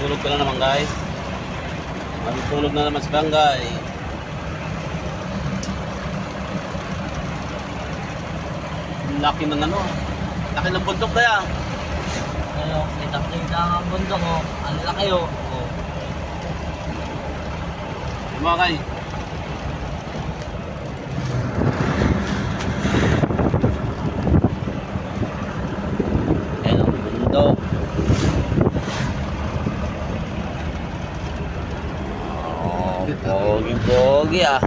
Matutulog ka na naman guys. Matutulog na naman si Bangay. Laki ng ano. Laki ng bundok kaya. Ayun, kita-kita ang bundok ko. Ang laki oh. Oh. Mga kay. Ayun ang bundok. Oh, pogi-pogi ah.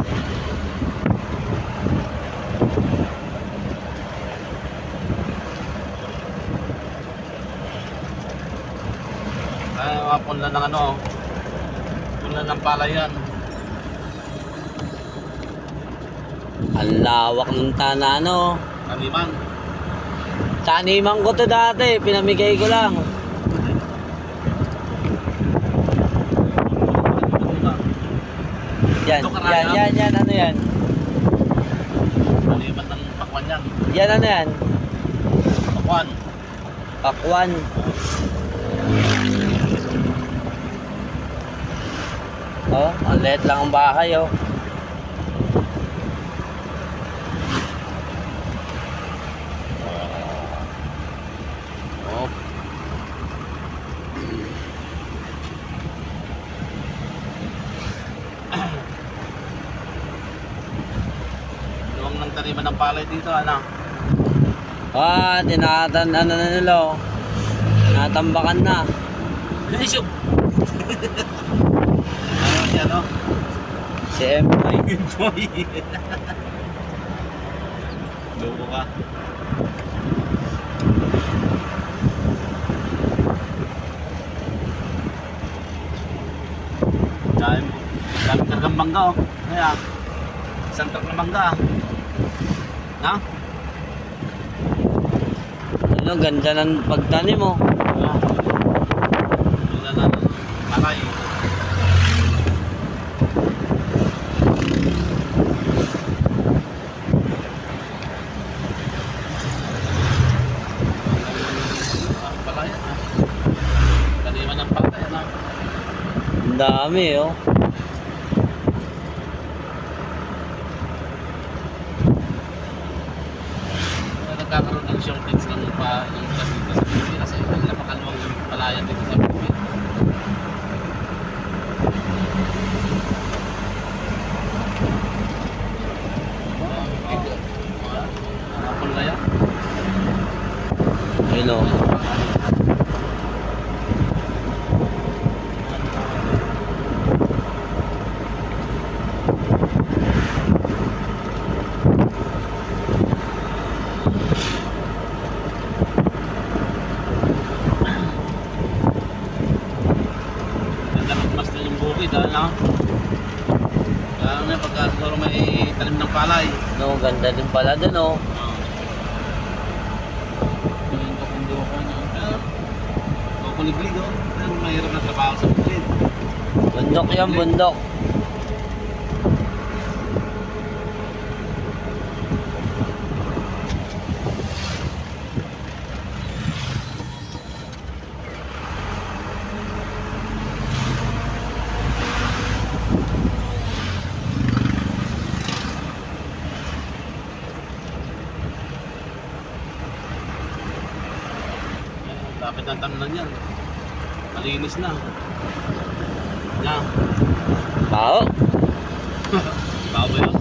Ay, mga punla ng ano. Punla ng palayan. Ang lawak ng tana no. Taniman. Taniman ko to dati, pinamigay ko lang. Yan, ano yan? Taniman ng pakwan yan. Yan ano yan? Pakwan. Pakwan. Oh, ang liit lang ang bahay oh. Oh. Luwang ng taniman ng palay dito, ano? Ah, tinatan ano na nila oh. Natambakan na. Ano siya, no? Si Emboy. Boy. Loko ka. Dami kargang mangga, oh. Kaya, isang truck na mangga. Na? Ano, ganda ng pagtanim mo. Wala na. Malay. Palayan, ha? Taniman ng palayan, ha? Ang dami oh. Nagkakaroon ng shortage ng ulan dito sa Pilipinas. Kasi napakaluwang yung palayan dito sa Pilipinas. Hapon na yan. Ayun oh. Mas na yung bukid, ano? Lalo na pagka siguro may talim ng palay. No, ganda din pala dun oh. Yung kapundukan niya. Kukuliglig, oh. Mahirap na trabaho sa bukid. Bundok yan, bundok. Dapat ng tanan yan. Malinis na. Na. Tao. Tao ba yun?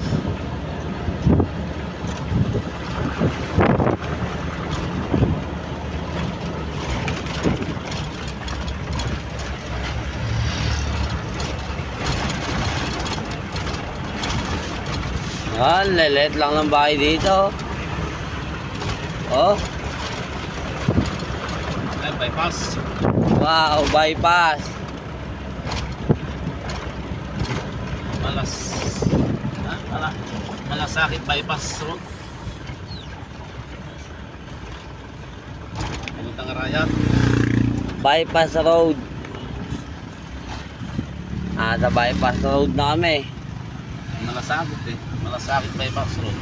Ah, lelet lang ng bahay dito. Oh, Ay, bypass. wow, bypass. Malasakit bypass road. Puntang Arayat. Bypass road. Ah, sa bypass road na kami. Malasakit eh. Malasakit bypass road.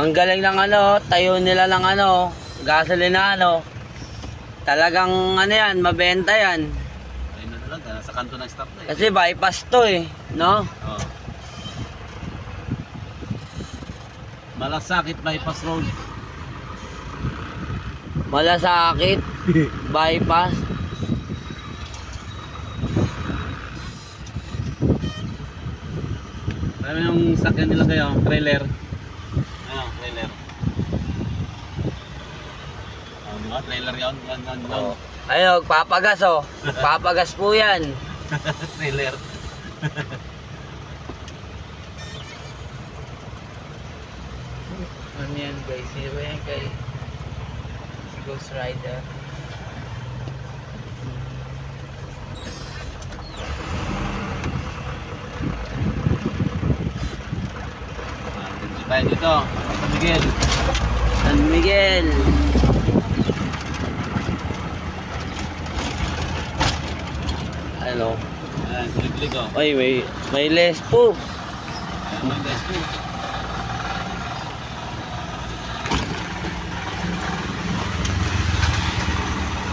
Ang galing ng ano, tayo nila ng ano, gasolina ano. Talagang ano yan, mabenta yan. Ayun na talaga, sa kanto ng stop na eh. Kasi bypass to eh, no? Oh. Malasakit bypass road. Malasakit, bypass. Marami yung sakyan nila kayo, trailer. Ayun, trailer. Oh, di ba? Trailer yun, yan. Ayun, papagas oh. Papagas po yan. Trailer. Ano yan guys? Sino ba yan kay si Ghost Rider? Dito tayo dito. San Miguel. San Miguel. Ano? Ayan, kulig-kulig oh. Ay, may less po. Ayan, may guys po.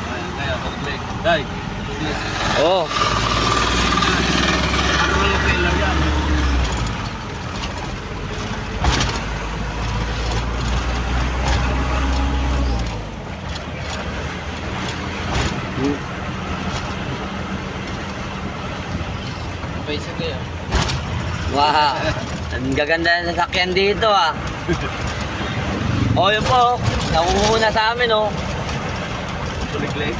Ayan, kaya kulig-kulig. Day, kulig-kulig. Oh, Ano yung trailer yan? paisa kayo. Wow. Ang gaganda ng sasakyan dito ah. Oh, yun po. Nakunguna sa amin oh. Kulig-kulig.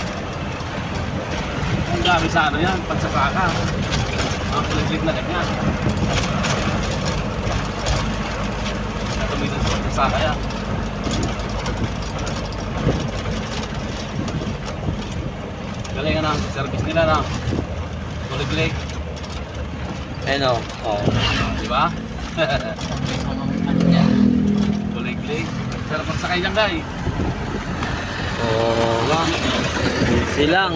Ang dami sa ano yan, pagsasaka. Ang kulig-kulig na ganyan. Natuminan sa pagsasaka yan. Galing na, service nila na. Kulig-kulig. Ayun oh. Oh. Di ba? Kulig-kulig. Pero pagsakay dyan guys. Oh. Diba? Silang.